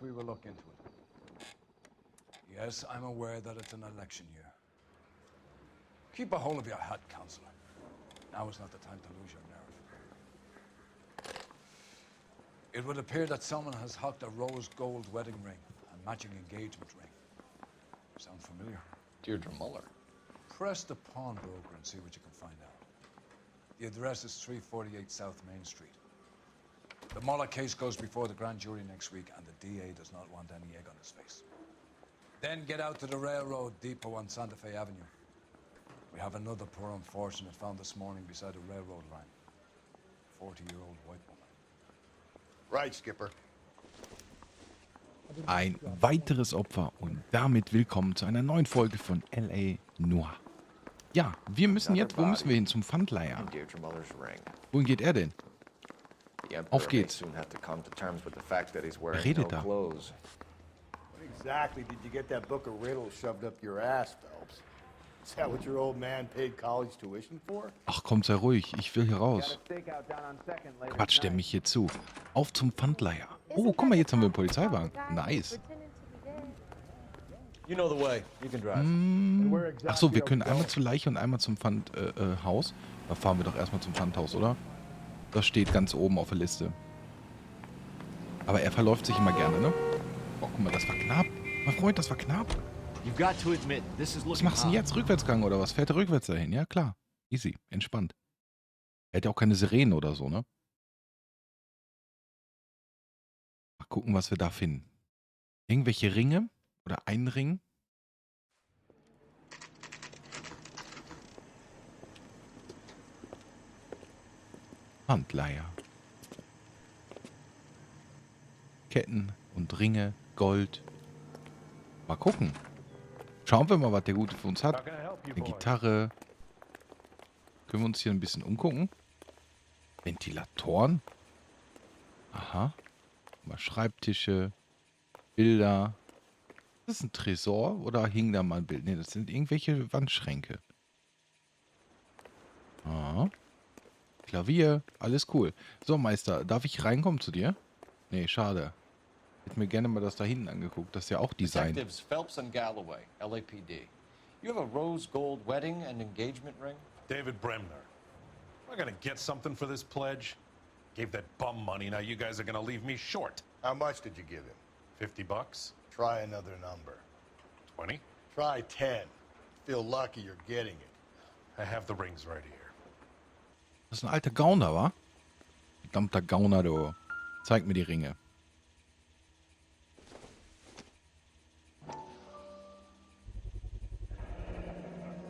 we will look into it. Yes, I'm aware that it's an election year. Keep a hold of your hat, Counselor. Now is not the time to lose your nerve. It would appear that someone has hocked a rose gold wedding ring and matching engagement ring. Sound familiar? Deirdre Muller. Press the pawnbroker and see what you can find out. The address is 348 South Main Street. The Muller case goes before the grand jury next week, and the DA does not want any egg on his face. Then get out to the railroad depot on Santa Fe Avenue. We have another poor unfortunate found this morning beside a railroad line. 40-year-old white woman. Right, Skipper. Ein weiteres Opfer und damit willkommen zu einer neuen Folge von LA Noire. Ja, wir müssen jetzt, wo müssen wir hin? Zum Pfandleiher. Wohin geht er denn? Auf geht's. Wer redet da? What exactly did you get that book of riddles shoved up your ass, Phelps? Is that what your old man paid college tuition for? Ach komm, sei ruhig, ich will hier raus. Quatscht der mich hier zu. Auf zum Pfandleiher. Oh, guck mal, jetzt haben wir einen Polizeiwagen. Nice. Ach so, wir können einmal zur Leiche und einmal zum Pfandhaus. Da fahren wir doch erstmal zum Pfandhaus, oder? Das steht ganz oben auf der Liste. Aber er verläuft sich immer gerne, ne? Oh, guck mal, das war knapp. Mein Freund, das war knapp. Was machst du denn jetzt? Rückwärtsgang oder was? Fährt er rückwärts dahin? Ja, klar. Easy. Entspannt. Er hat ja auch keine Sirenen oder so, ne? Mal gucken, was wir da finden. Irgendwelche Ringe? Oder ein Ring? Handleier. Ketten und Ringe, Gold. Mal gucken. Schauen wir mal, was der Gute für uns hat. Eine Gitarre. Können wir uns hier ein bisschen umgucken? Ventilatoren. Aha. Mal Schreibtische. Bilder. Das ist ein Tresor oder hing da mal ein Bild? Ne, das sind irgendwelche Wandschränke. Ah. Klavier. Alles cool. So, Meister, darf ich reinkommen zu dir? Nee, schade. Hätte mir gerne mal das da hinten angeguckt. Das ist ja auch Design. Detectives Phelps and Galloway, LAPD. You have a rose gold wedding and engagement ring? David Bremner. Am I gonna get something for this pledge? Gave that bum money, now you guys are gonna leave me short. How much did you give him? $50? Try another number. 20? Try 10. Feel lucky you're getting it. I have the rings right here. Das ist ein alter Gauner, wa? Verdammter Gauner, du. Zeig mir die Ringe.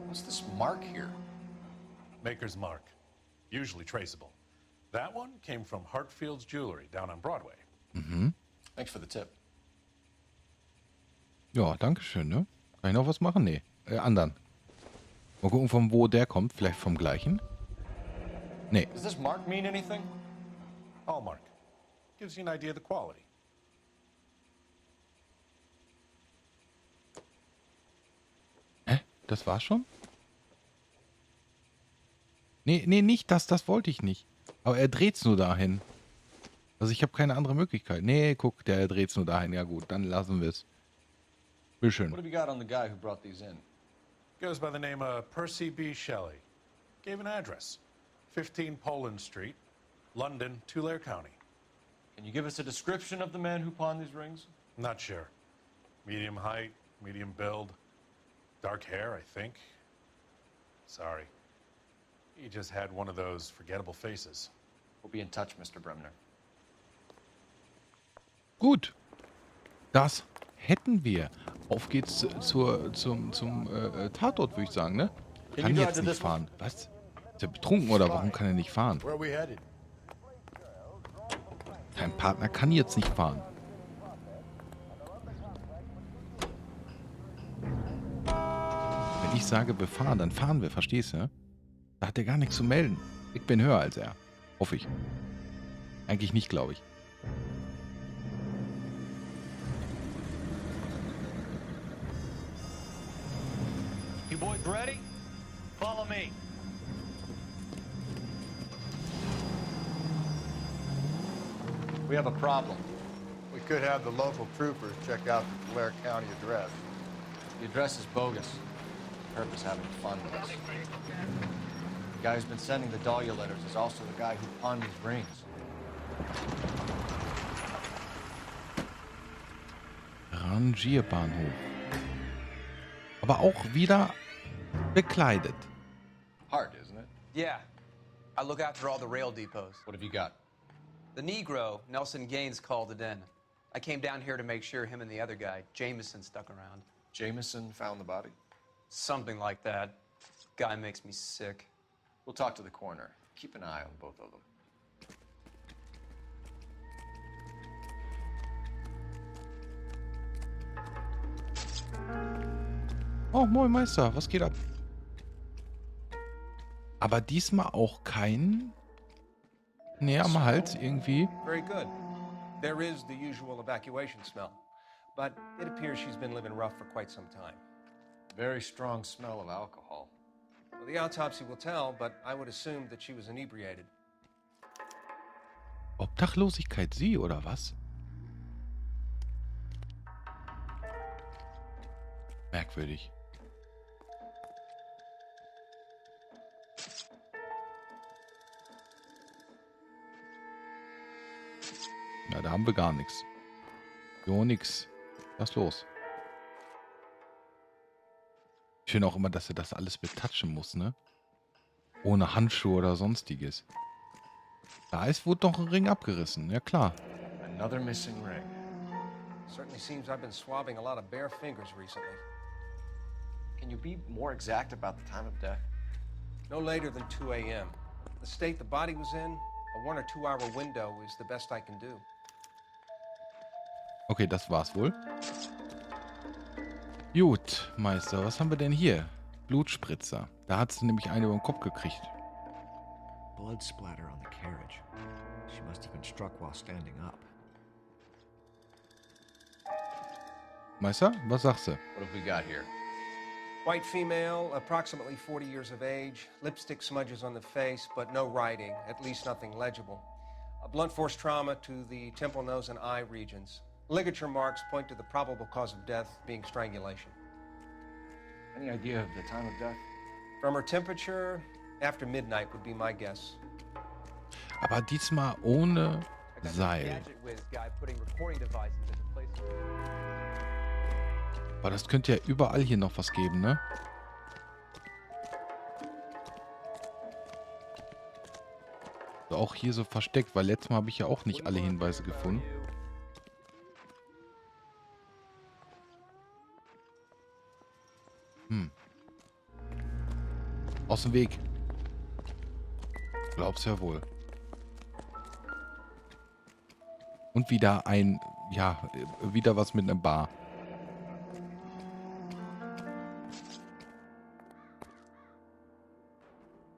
What's this mark here? Maker's mark. Usually traceable. That one came from Hartfield's Jewelry down on Broadway. Mhm. Thanks for the tip. Ja, danke schön, ne? Kann ich noch was machen? Nee. Anderen. Mal gucken, von wo der kommt. Vielleicht vom gleichen? Nee. Does this mark mean anything? Hallmark. Gives you an idea of the quality. Das war's schon? Nee, nicht das. Das wollte ich nicht. Aber er dreht's nur dahin. Also ich habe keine andere Möglichkeit. Nee, guck, der dreht's nur dahin. Ja gut, dann lassen wir es. Bitteschön. What have you got on the guy who brought these in? Goes by the name of Percy B. Shelley. Gave an address. 15 Poland Street, London, Tulare County. Can you give us a description of the man who pawned these rings? Not sure. Medium height, medium build. Dark hair, I think. Sorry. He just had one of those forgettable faces. We'll be in touch, Mr. Bremner. Gut. Das hätten wir. Auf geht's zum Tatort, würde ich sagen, ne? Kann jetzt nicht fahren. Was? Ist er betrunken oder warum kann er nicht fahren? Where are we headed? Dein Partner kann jetzt nicht fahren. Wenn ich sage, wir fahren, dann fahren wir, verstehst du? Da hat er gar nichts zu melden. Ich bin höher als er. Hoffe ich. Eigentlich nicht, glaube ich. You boys ready? Follow me. We have a problem. We could have the local troopers check out the Blair County address. The address is bogus. Herb is having fun with us. The guy who's been sending the Dahlia letters is also the guy who pawned these rings. Rangierbahnhof. Aber auch wieder bekleidet. Hard, isn't it? Yeah. I look after all the rail depots. What have you got? The Negro, Nelson Gaines, called it in. I came down here to make sure him and the other guy, Jameson, stuck around. Jameson found the body? Something like that. Guy makes me sick. We'll talk to the coroner. Keep an eye on both of them. Oh, moin Meister, was geht ab? Aber diesmal auch kein... Nee, am Hals irgendwie. Very good. There is the usual evacuation smell, but it appears she's been living rough for quite some time. Very strong smell of alcohol. Well, the autopsy will tell, but I would assume that she was inebriated. Obdachlosigkeit sie, oder was? Merkwürdig. Na, da haben wir gar nichts. Jo, nix. Was ist los? Ich finde auch immer, dass er das alles betatschen muss, ne? Ohne Handschuhe oder sonstiges. Da wurde doch ein Ring abgerissen, ja klar. Another missing ring. Certainly seems I've been swabbing a lot of bare fingers recently. Can you be more exact about the time of death? No later than 2 a.m. The state the body was in, a 1 or 2 hour window is the best I can do. Okay, das war's wohl. Gut, Meister, was haben wir denn hier? Blutspritzer. Da hat sie nämlich eine über den Kopf gekriegt. Blood splatter on the carriage. She must have been struck while standing up. Meister, was sagst du? What have we got here? White female, approximately 40 years of age, lipstick smudges on the face, but no writing, at least nothing legible. A blunt force trauma to the temple, nose, and eye regions. Ligature marks point to the probable cause of death being strangulation. Any idea of the time of death? From her temperature, after midnight would be my guess. Aber diesmal ohne Seil. Aber das könnte ja überall hier noch was geben, ne? So, auch hier so versteckt, weil letztes Mal habe ich ja auch nicht alle Hinweise gefunden. Aus dem Weg. Glaub's ja wohl. Und wieder ein, ja, wieder was mit einem Bar.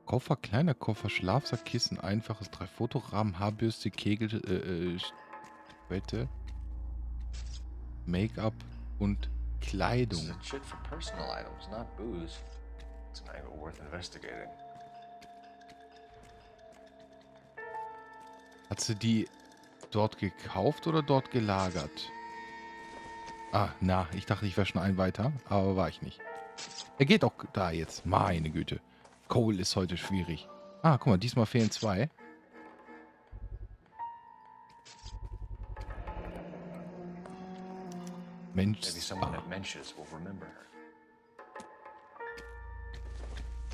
Koffer, kleiner Koffer, Schlafsack, Kissen, einfaches 3-Fotorahmen, Haarbürste, Kegel, Wette, Make-up und Kleidung. This is a shit for personal items, not booze. It's an angle worth investigating. Hat sie die dort gekauft oder dort gelagert? Ah, na, ich dachte, ich wäre schon ein weiter, aber war ich nicht. Er geht auch da jetzt. Meine Güte. Cole ist heute schwierig. Ah, guck mal, diesmal fehlen 2. Mensch. Maybe someone at Mensch's will remember her.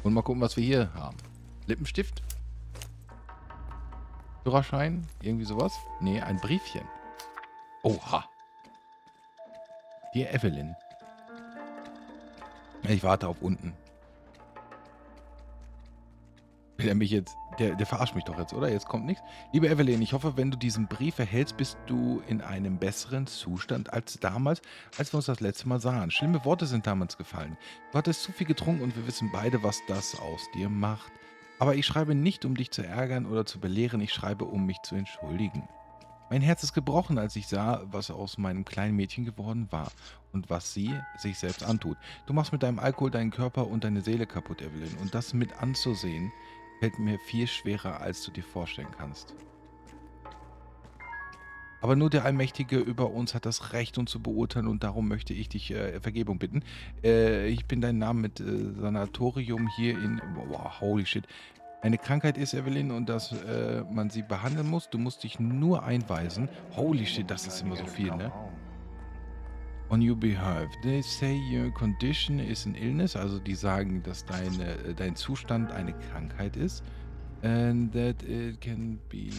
Und mal gucken, was wir hier haben. Lippenstift? Führerschein? Irgendwie sowas? Nee, ein Briefchen. Oha. Dear Evelyn. Ich warte auf unten. Will er mich jetzt... Der verarscht mich doch jetzt, oder? Jetzt kommt nichts. Liebe Evelyn, ich hoffe, wenn du diesen Brief erhältst, bist du in einem besseren Zustand als damals, als wir uns das letzte Mal sahen. Schlimme Worte sind damals gefallen. Du hattest zu viel getrunken und wir wissen beide, was das aus dir macht. Aber ich schreibe nicht, um dich zu ärgern oder zu belehren. Ich schreibe, um mich zu entschuldigen. Mein Herz ist gebrochen, als ich sah, was aus meinem kleinen Mädchen geworden war und was sie sich selbst antut. Du machst mit deinem Alkohol deinen Körper und deine Seele kaputt, Evelyn. Und das mit anzusehen, fällt mir viel schwerer, als du dir vorstellen kannst. Aber nur der Allmächtige über uns hat das Recht, uns zu beurteilen und darum möchte ich dich Vergebung bitten. Ich bin dein Name mit Sanatorium hier in... Wow, holy shit. Eine Krankheit ist, Evelyn, und dass man sie behandeln muss. Du musst dich nur einweisen. Holy shit, das ist immer so viel, ne? On your behalf. They say your condition is an illness. Also die sagen, dass dein Zustand eine Krankheit ist. And that it can be...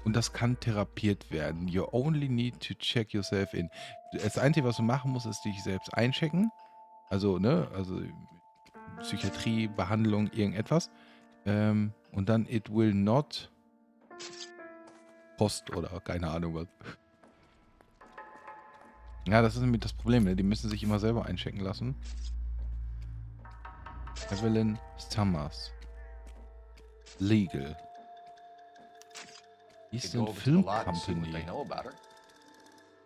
Und das kann therapiert werden. You only need to check yourself in. Das Einzige, was du machen musst, ist dich selbst einchecken. Also, ne? Also Psychiatrie, Behandlung, irgendetwas. Und dann it will not Post oder keine Ahnung was. Ja, das ist nämlich das Problem, ne? Die müssen sich immer selber einchecken lassen. Evelyn Summers. Legal. Eastern Film Company.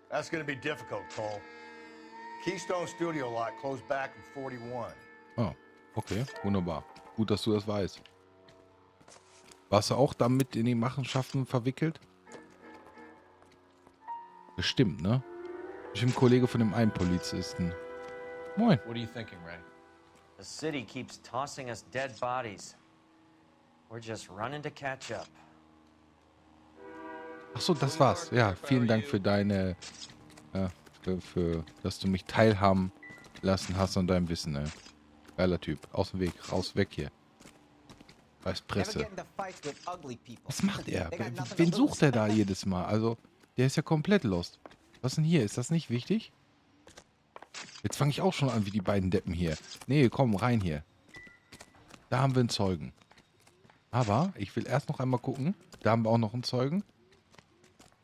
That's gonna be difficult, Cole. Keystone Studio lot closed back in 41. Ah, okay, wunderbar. Gut, dass du das weißt. Warst du auch damit in die Machenschaften verwickelt? Bestimmt, ne? Bestimmt Kollege von dem einen Polizisten. Moin. What are you thinking, Ray? The city keeps tossing us dead bodies. We're just running to catch up. Achso, das war's. Ja, vielen Dank für deine... dass du mich teilhaben lassen hast an deinem Wissen, ne? Geiler Typ. Aus dem Weg. Raus, weg hier. Weiß Presse. Was macht er? Wen sucht er da jedes Mal? Also, der ist ja komplett lost. Was denn hier? Ist das nicht wichtig? Jetzt fange ich auch schon an wie die beiden Deppen hier. Nee, komm, rein hier. Da haben wir einen Zeugen. Aber ich will erst noch einmal gucken. Da haben wir auch noch einen Zeugen.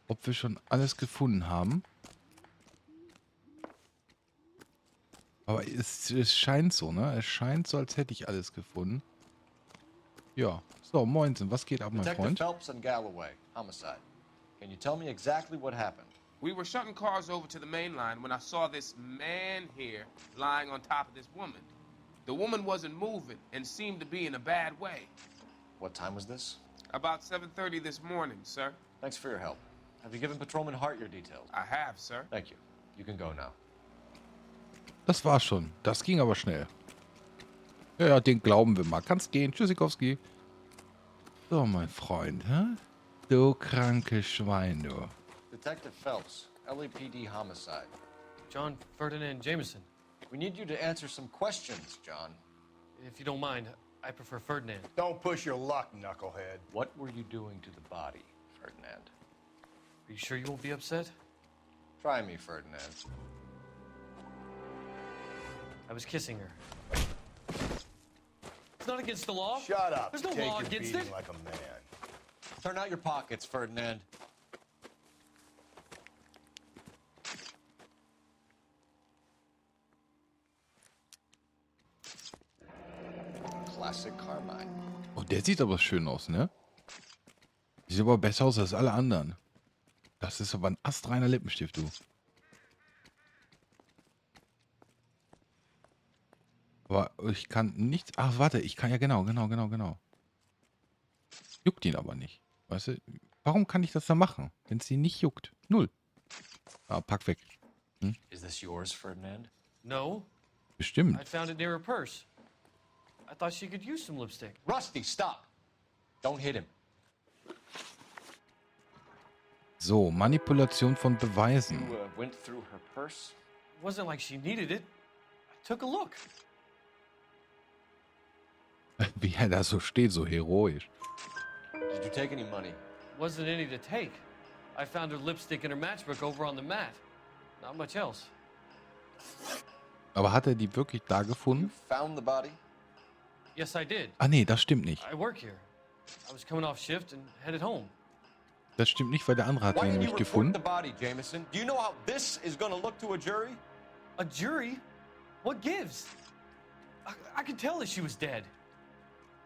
Ob wir schon alles gefunden haben. Aber es scheint so, ne? Es scheint so, als hätte ich alles gefunden. Ja. So, moinsen. Was geht ab, mein Detective Freund? Phelps and Galloway, homicide. Can you tell me exactly what happened? We were shunting cars over to the main line when I saw this man here lying on top of this woman. The woman wasn't moving and seemed to be in a bad way. What time was this? About 7:30 this morning, sir. Thanks for your help. Have you given Patrolman Hart your details? I have, sir. Thank you. You can go now. Das war's schon. Das ging aber schnell. Ja, den glauben wir mal. Kannst gehen. Tschüssikowski. So, mein Freund, hä? Du kranke Schwein, du. Detective Phelps, LAPD homicide. John Ferdinand Jameson. We need you to answer some questions, John. If you don't mind, I prefer Ferdinand. Don't push your luck, knucklehead. What were you doing to the body, Ferdinand? Are you sure you won't be upset? Try me, Ferdinand. I was kissing her. It's not against the law. Shut up. There's no Take law your against beating it. like a man. Turn out your pockets, Ferdinand. Classic Carmine. Oh, der sieht aber schön aus, ne? Sieht aber besser aus als alle anderen. Das ist aber ein astreiner Lippenstift, du. Aber ich kann nichts... Ach, warte, ich kann ja genau. Juckt ihn aber nicht. Weißt du, warum kann ich das da machen, wenn es ihn nicht juckt? Null. Ah, pack weg. Hm? Is this yours, Ferdinand? No. Bestimmt. I found it near her purse. I thought she could use some lipstick. Rusty, stop! Don't hit him. So, Manipulation von Beweisen. You went through her purse? It wasn't like she needed it. I took a look. Wie er da so steht, so heroisch. Did you take any money? Wasn't any to take. I found her lipstick and her matchbook over on the mat. Not much else. Aber hat er die wirklich da gefunden? Found the body? Yes, I did. Ah nee, das stimmt nicht. I work here. I was coming off shift and headed home. Das stimmt nicht, weil der andere hat Why ihn didn't you nämlich report gefunden. the body, Jameson? Do you know how this is going to look to a jury? A jury? What gives? I could tell that she was dead.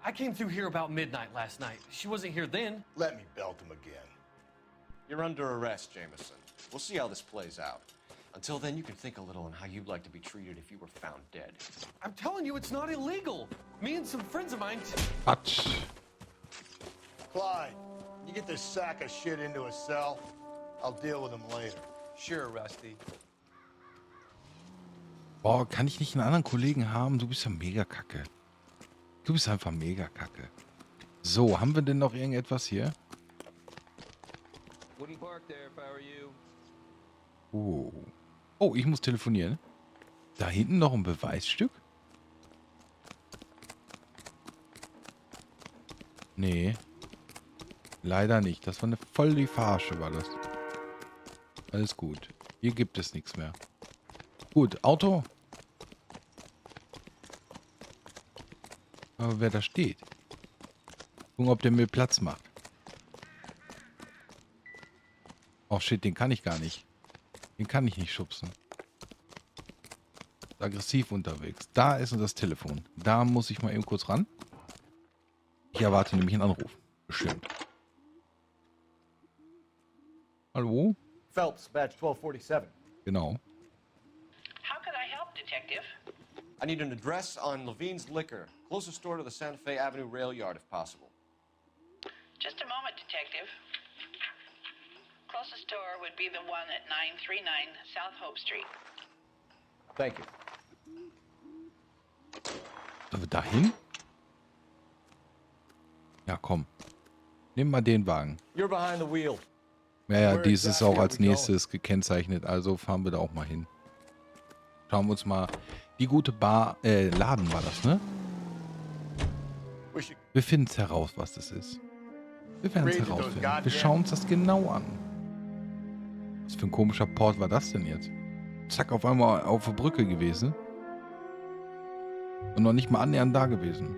I came through here about midnight last night. She wasn't here then. Let me belt him again. You're under arrest, Jameson. We'll see how this plays out. Until then, you can think a little on how you'd like to be treated if you were found dead. I'm telling you, it's not illegal. Me and some friends of mine... Quatsch. Clyde, you get this sack of shit into a cell? I'll deal with him later. Sure, Rusty. Boah, kann ich nicht einen anderen Kollegen haben? Du bist ja mega kacke. Du bist einfach mega kacke. So, haben wir denn noch irgendetwas hier? Oh. Oh, ich muss telefonieren. Da hinten noch ein Beweisstück? Nee. Leider nicht. Das war eine voll die Verarsche, war das. Alles gut. Hier gibt es nichts mehr. Gut, Auto. Aber wer da steht. Gucken, ob der mir Platz macht. Oh shit, den kann ich gar nicht. Den kann ich nicht schubsen. Ist aggressiv unterwegs. Da ist das Telefon. Da muss ich mal eben kurz ran. Ich erwarte nämlich einen Anruf. Bestimmt. Hallo? Phelps, badge 1247. Genau. How can I help, Detective? I need an address on Levine's Liquor. Closest store to the Santa Fe Avenue rail yard, if possible. Just a moment, Detective. Closest store would be the one at 939 South Hope Street. Thank you. Sollen wir da hin? Ja, komm. Nimm mal den Wagen. You're behind the wheel. Ja, dies ist auch als nächstes gekennzeichnet, also fahren wir da auch mal hin. Schauen wir uns mal die gute Bar, Laden war das, ne? Wir finden es heraus, was das ist. Wir werden es herausfinden. Wir schauen uns das genau an. Was für ein komischer Port war das denn jetzt? Zack, auf einmal auf der Brücke gewesen. Und noch nicht mal annähernd da gewesen.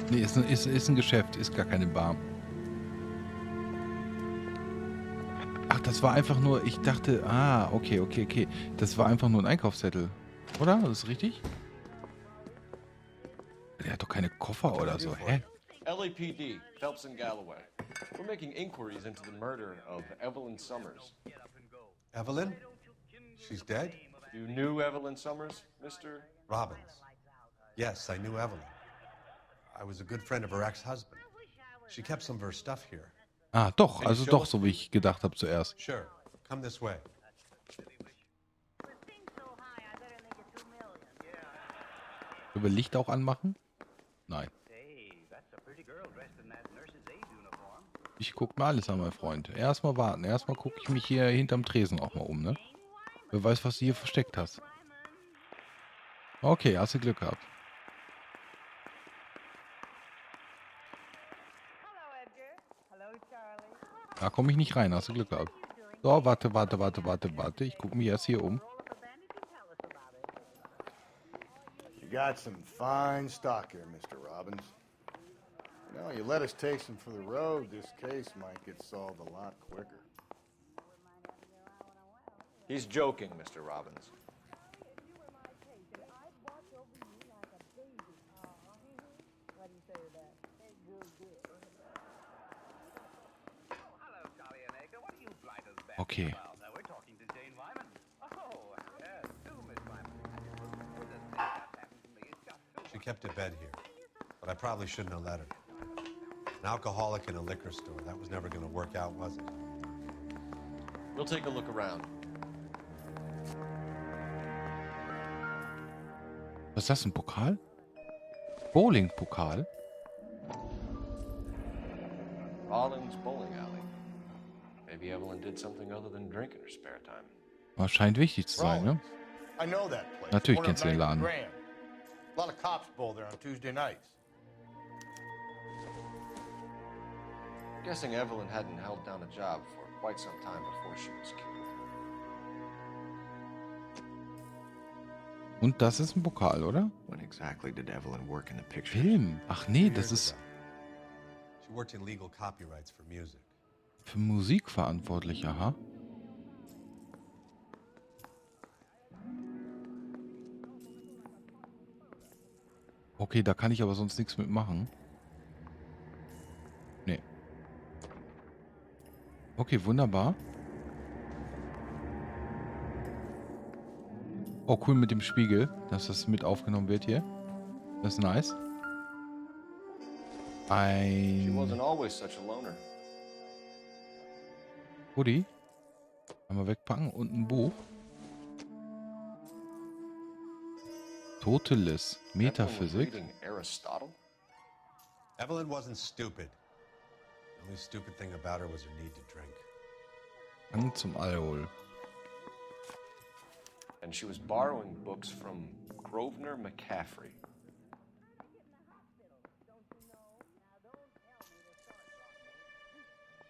Nee, ist ein Geschäft, ist gar keine Bar. Ach, das war einfach nur, ich dachte, okay. Das war einfach nur ein Einkaufszettel. Oder? Das ist richtig? Der hat doch keine Koffer oder so, hä? LAPD, Phelps and Galloway. We're making inquiries into the murder of Evelyn Summers. Evelyn? She's dead? You knew Evelyn Summers, Mr. Robbins. Yes, I knew Evelyn. I was a good friend of her ex-husband. She kept some of her stuff here. Ah, doch, also doch, so wie ich gedacht habe zuerst. Sure. Come this way. Können wir Licht auch anmachen? Nein. Ich guck mal alles an, mein Freund. Erstmal warten. Erstmal gucke ich mich hier hinterm Tresen auch mal um, ne? Wer weiß, was du hier versteckt hast. Okay, hast du Glück gehabt. Da komme ich nicht rein, hast du Glück gehabt. So, warte. Ich gucke mich erst hier um. You got some fine stock here, Mr. Robbins. You know, you let us take some for the road, this case might get solved a lot quicker. He's joking, Mr. Robbins. Okay. She kept a bed here, but I probably shouldn't have let her. An alcoholic in a liquor store. That was never going to work out, was it? We'll take a look around. Was ist das, ein Pokal? Bowling-Pokal? Rollins Bowling Alley. Maybe Evelyn did something other than drink in her spare time. Das scheint wichtig zu sein, ne? I know that place. Natürlich Corner kennst du den of Laden. 9th Grand. A lot of cops bowl there on Tuesday nights. Guessing Evelyn hadn't held down a job for quite some time before she was killed. Und das ist ein Pokal, oder? When exactly did Evelyn work in the picture? Film. Ach nee, das ist She worked in legal copyrights for music. für Musik verantwortlich, aha. Okay, da kann ich aber sonst nichts mitmachen. Nee. Okay, wunderbar. Oh, cool mit dem Spiegel, dass das mit aufgenommen wird hier. Das ist nice. She wasn't Ein always such a loner. Hoodie. Einmal wegpacken und ein Buch. Toteles. Evelyn was Metaphysik. reading Aristotle. Evelyn wasn't stupid. The only stupid thing about her was her need to drink. Hang zum Alkohol. And she was borrowing books from Grosvenor McCaffrey.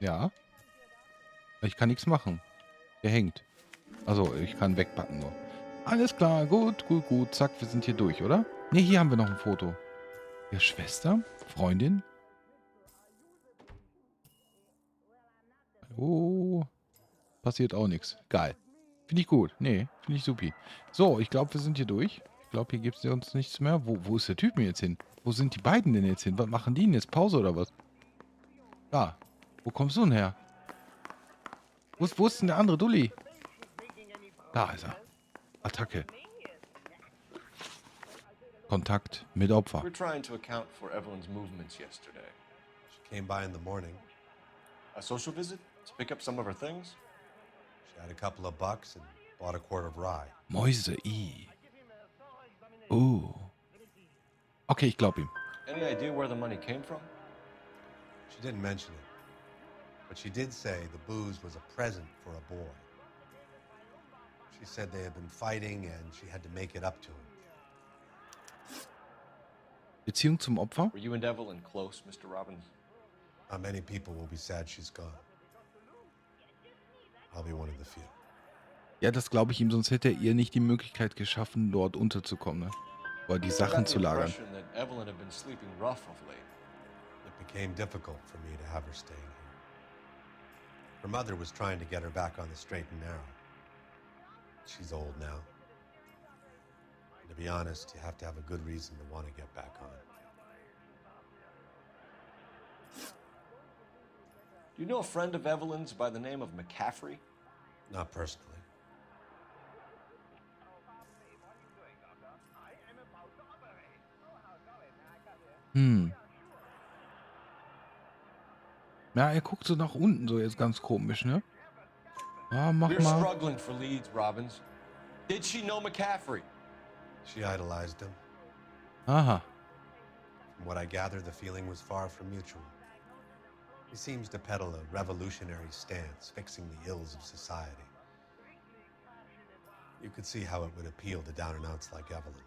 Ja. Ich kann nichts machen. Der hängt. Also, ich kann wegpacken nur. Alles klar, gut, gut, gut. Zack, wir sind hier durch, oder? Ne, hier haben wir noch ein Foto. Ja, Schwester? Freundin? Oh. Passiert auch nichts. Geil. Finde ich gut. Nee, finde ich supi. So, ich glaube, wir sind hier durch. Ich glaube, hier gibt es uns nichts mehr. Wo ist der Typ mir jetzt hin? Wo sind die beiden denn jetzt hin? Was machen die denn jetzt? Pause oder was? Da. Wo kommst du denn her? Wo ist denn der andere Dulli? Da ist er. Attacke. Kontakt mit Opfer. We're trying to account for Evelyn's movements yesterday. She came by in the morning. A social visit to pick up some of her things? She had a couple of bucks and bought a quart of rye. Mäuse, i. Okay, ich glaube ihm. Any idea where the money came from? She didn't mention it, but she did say the booze was a present for a boy. She said they had been fighting and she had to make it up to him. Beziehung zum Opfer? Were you and Evelyn close, Mr. Robbins? Not many people will be sad she's gone. I'll be one of the few. Ja, das glaube ich ihm, sonst hätte er ihr nicht die Möglichkeit geschaffen, dort unterzukommen, ne? Oder die Sachen zu lagern. Evelyn had been sleeping rough of late. It became difficult for me to have her staying here. Her mother was trying to get her back on the straight and narrow. She's old now. And to be honest, you have to have a good reason to want to get back on. Do you know a friend of Evelyn's by the name of McCaffrey? Not personally. Ja, er guckt so nach unten, so jetzt ganz komisch, ne? Ja, mach We're mal. struggling for leads, Robbins. Did she know McCaffrey? She idolized him. Aha. From what I gather, the feeling was far from mutual. He seems to peddle a revolutionary stance, fixing the ills of society. You could see how it would appeal to down-and-outs like Evelyn.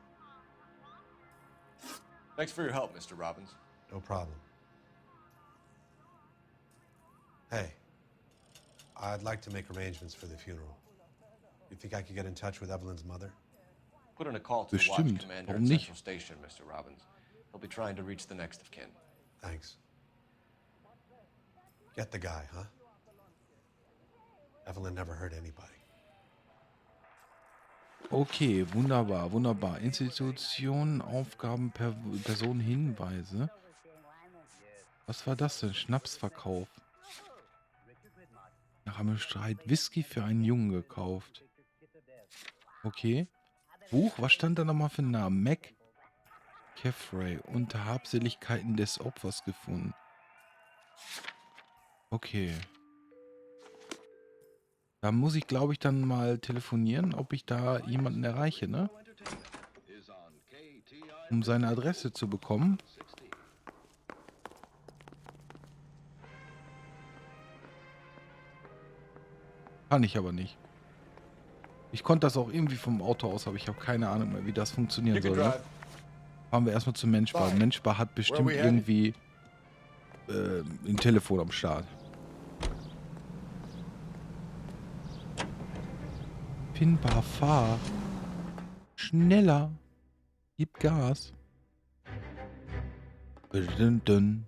Thanks for your help, Mr. Robbins. No problem. Hey, I'd like to make arrangements for the funeral. You think I could get in touch with Evelyn's mother? Put in a call to the watch Bestimmt. commander Warum at nicht? Central Station, Mr. Robbins. He'll be trying to reach the next of kin. Thanks. Get the guy, huh? Evelyn never hurt anybody. Okay, wunderbar, wunderbar. Institutionen, Aufgaben, Personen, Hinweise. Was war das denn? Schnapsverkauf. Nach einem Streit Whisky für einen Jungen gekauft. Okay. Buch, was stand da nochmal für ein Name? McCaffrey, unter Habseligkeiten des Opfers gefunden. Okay. Da muss ich, glaube ich, dann mal telefonieren, ob ich da jemanden erreiche, ne? Um seine Adresse zu bekommen. Kann ich aber nicht. Ich konnte das auch irgendwie vom Auto aus, aber ich habe keine Ahnung mehr, wie das funktionieren soll. Ne? Fahren wir erstmal zum Menschbar. Menschbar hat bestimmt irgendwie ein Telefon am Start. Pinbar, fahr. Schneller. Gib Gas. Dün, dün.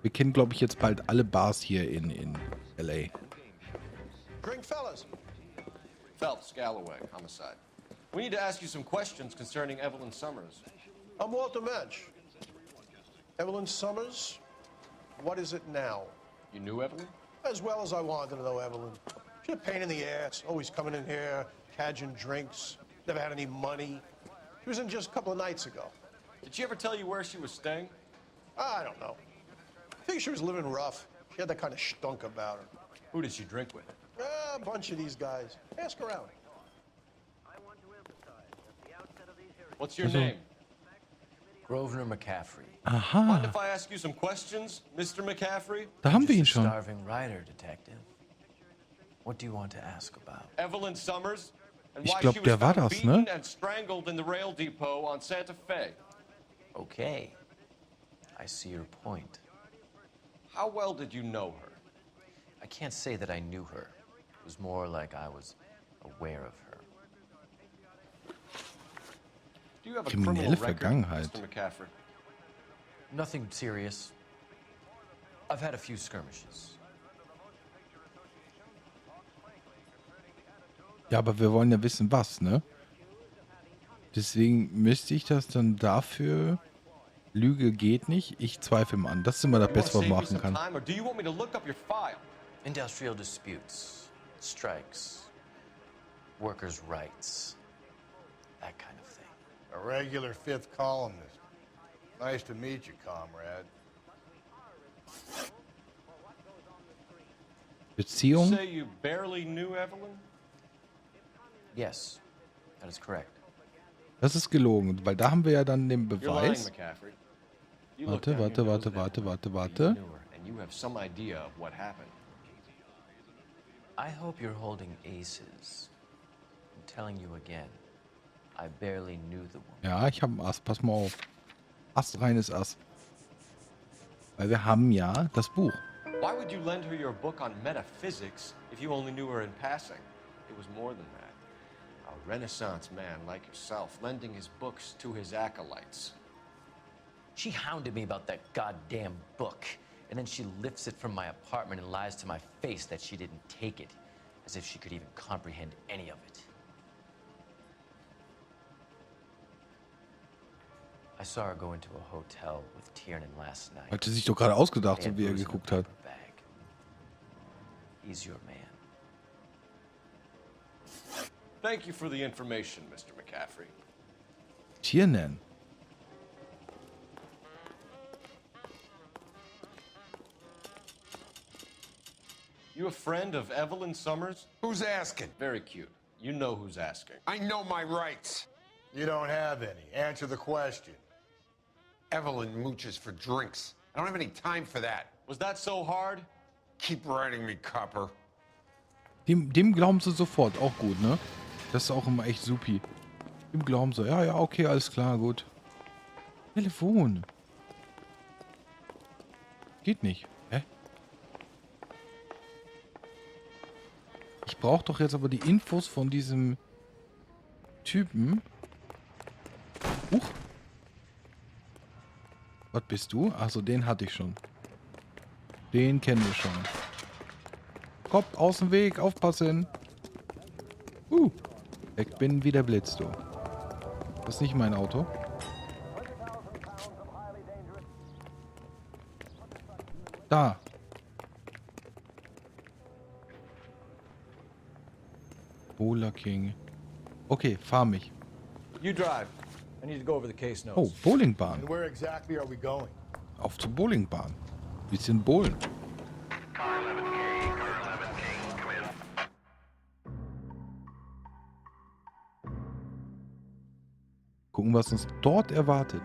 Wir kennen, glaube ich, jetzt bald alle Bars hier in L.A. Drink, fellas. Phelps, Galloway, homicide. We need to ask you some questions concerning Evelyn Summers. I'm Walter Mensch. Evelyn Summers? What is it now? You knew Evelyn? As well as I wanted to know Evelyn. She's a pain in the ass, always coming in here, cadging drinks, never had any money. She was in just a couple of nights ago. Did she ever tell you where she was staying? I don't know. I think she was living rough. She had that kind of stunk about her. Who did she drink with? A bunch of these guys. Ask around. What's your name? Grosvenor McCaffrey. Aha, Mind if I ask you some questions, Mr. McCaffrey? da haben wir ihn Just a schon. starving writer, detective. What do you want to ask about? Evelyn Summers? And Ich why glaub, she was der war found das, beaten ne? and strangled in the rail depot on Santa Fe. Okay. I see your point. How well did you know her? I can't say that I knew her. It was more like I was aware of her. Do you have a Kriminelle criminal record, Vergangenheit. Mr. McCaffrey? Nothing serious. I've had a few skirmishes. Ja, aber wir wollen ja wissen, was, ne? Deswegen müsste ich das dann dafür... Lüge geht nicht, ich zweifle mal an. Das ist immer das You wanna Beste, was save man me machen some kann. time, or do you want me to look up your file? Industrial disputes, strikes, workers' rights, that kind of thing. A regular fifth columnist. Nice to meet you, comrade. You Beziehung? say you barely knew Evelyn? Yes, that is correct. Das ist gelogen, weil da haben wir ja dann den You're lying, Beweis. McCaffrey. You look Warte, down warte, your warte, nose at warte, Evelyn. warte, You warte. knew her, and you have some idea of what happened. I hope you're holding aces. I'm telling you again, I barely knew the woman. Ja, ich habe einen Ass, pass mal auf. Astreines Ass. Weil wir haben ja das Buch. Why would you lend her your book on metaphysics if you only knew her in passing? It was more than that. A Renaissance man like yourself, lending his books to his acolytes. She hounded me about that goddamn book, and then she lifts it from my apartment and lies to my face that she didn't take it, as if she could even comprehend any of it. I saw her go into a hotel with Tiernan last night. Hat sie sich doch gerade ausgedacht, They so had wie er booze in a geguckt hat. paper bag. He's your man. Thank you for the information, Mr. McCaffrey. Tiernan. You a friend of Evelyn Summers? Who's asking? Very cute. You know who's asking. I know my rights. You don't have any. Answer the question. Evelyn mooches for drinks. I don't have any time for that. Was that so hard? Keep writing me, copper. Dem glauben sie sofort, auch gut, ne? Das ist auch immer echt supi. Dem glauben sie, ja, ja, okay, alles klar, gut. Telefon. Geht nicht. Hä? Ich brauche doch jetzt aber die Infos von diesem Typen. Huch. Was bist du? Achso, den hatte ich schon. Den kennen wir schon. Kopf aus dem Weg, aufpassen. Ich bin wie der Blitz, du. Das ist nicht mein Auto. Da. Bowler King. Okay, fahr mich. You drive. I need to go over the case notes. Oh, Bowlingbahn. And where exactly are we going? Auf zur Bowlingbahn. Bisschen bowlen. Gucken, was uns dort erwartet.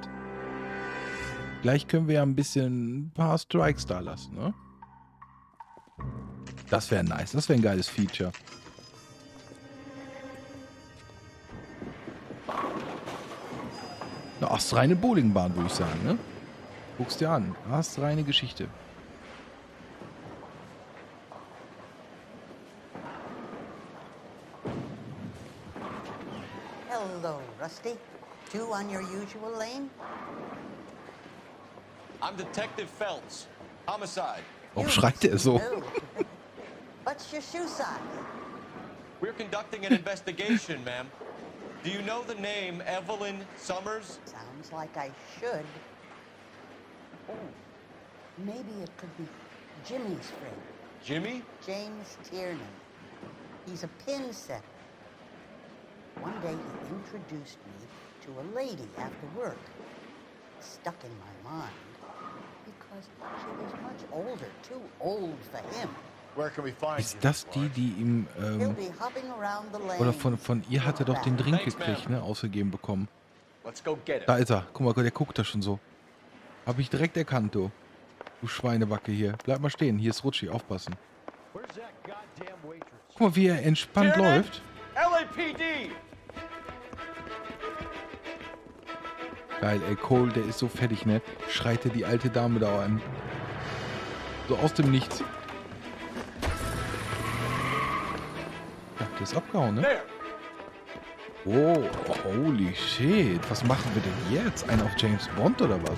Gleich können wir ja ein paar Strikes da lassen, ne? Das wäre nice. Das wäre ein geiles Feature. Eine astreine Bowlingbahn, würde ich sagen, ne? Guck's dir an. Astreine Geschichte. Hello, Rusty. Two on your usual lane? I'm Detective Phelps. Homicide. Warum schreit er so? Oh. What's your shoe size? We're conducting an investigation, ma'am. Do you know the name Evelyn Summers? Sounds like I should. Oh, Maybe it could be Jimmy's friend. Jimmy? James Tiernan. He's a pin setter. One day he introduced me to a lady after work. Stuck in my mind because she was much older, too old for him. Where can we find Ist das die ihm, He'll be hopping around the lane. oder von ihr hat er doch den Drink gekriegt, ne? Ausgegeben bekommen. Let's go get Da it. ist er. Guck mal, der guckt da schon so. Hab ich direkt erkannt, du. Du Schweinebacke hier. Bleib mal stehen. Hier ist Rutschi. Aufpassen. Guck mal, wie er entspannt läuft. LAPD! Geil, ey. Cole, der ist so fertig, ne? Schreit er die alte Dame da an. So aus dem Nichts. Ja, der ist abgehauen, ne? Oh, holy shit. Was machen wir denn jetzt? Einen auf James Bond oder was?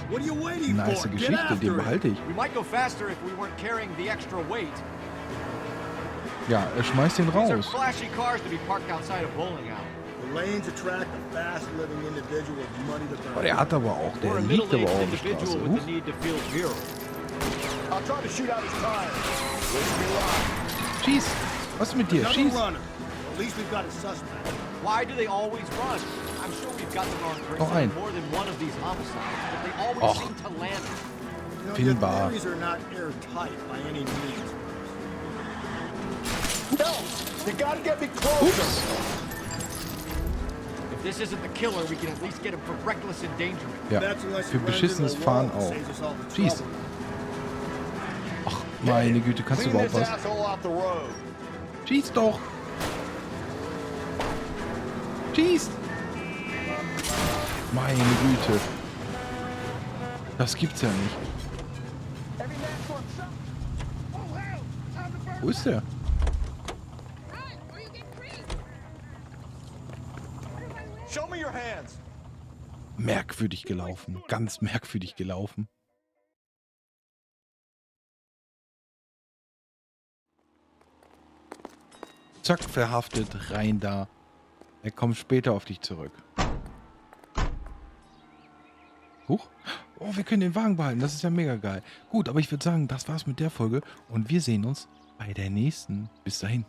Nice Geschichte, den behalte ich. We might go faster if we weren't carrying the extra weight. Ja, er schmeißt den These are raus. flashy cars to be parked outside a bowling alley. The lanes attract a fast-living individual with money to burn. Oh, der hat aber auch, der Or a liegt aber middle-aged auch auf der individual Straße. with Huch. the need to feel virile. I'll try to shoot out his tires. Wish me luck. Schieß! Was ist mit dir? Another Schieß! runner. At least we've got a suspect. Why do they always run? I'm sure we've got the wrong Noch person ein. in more than one of these homicides, but they always Och. seem to land it. You know, your Filmbar. theories are not airtight by any means. No! You gotta get me closer! If this isn't the killer, we can at least get him for reckless endangerment. Ja, That's unless für he runs beschissenes into a Fahren wall and auch. saves us all the Schieß! trouble. Ach, meine Güte, kannst du Clean überhaupt this was? asshole off the road. Schieß doch! Schieß! Meine Güte. Das gibt's ja nicht. Wo ist der? Show me your hands. Merkwürdig gelaufen. Ganz merkwürdig gelaufen. Zack, verhaftet, rein da. Er kommt später auf dich zurück. Huch. Oh, wir können den Wagen behalten. Das ist ja mega geil. Gut, aber ich würde sagen, das war's mit der Folge. Und wir sehen uns bei der nächsten. Bis dahin.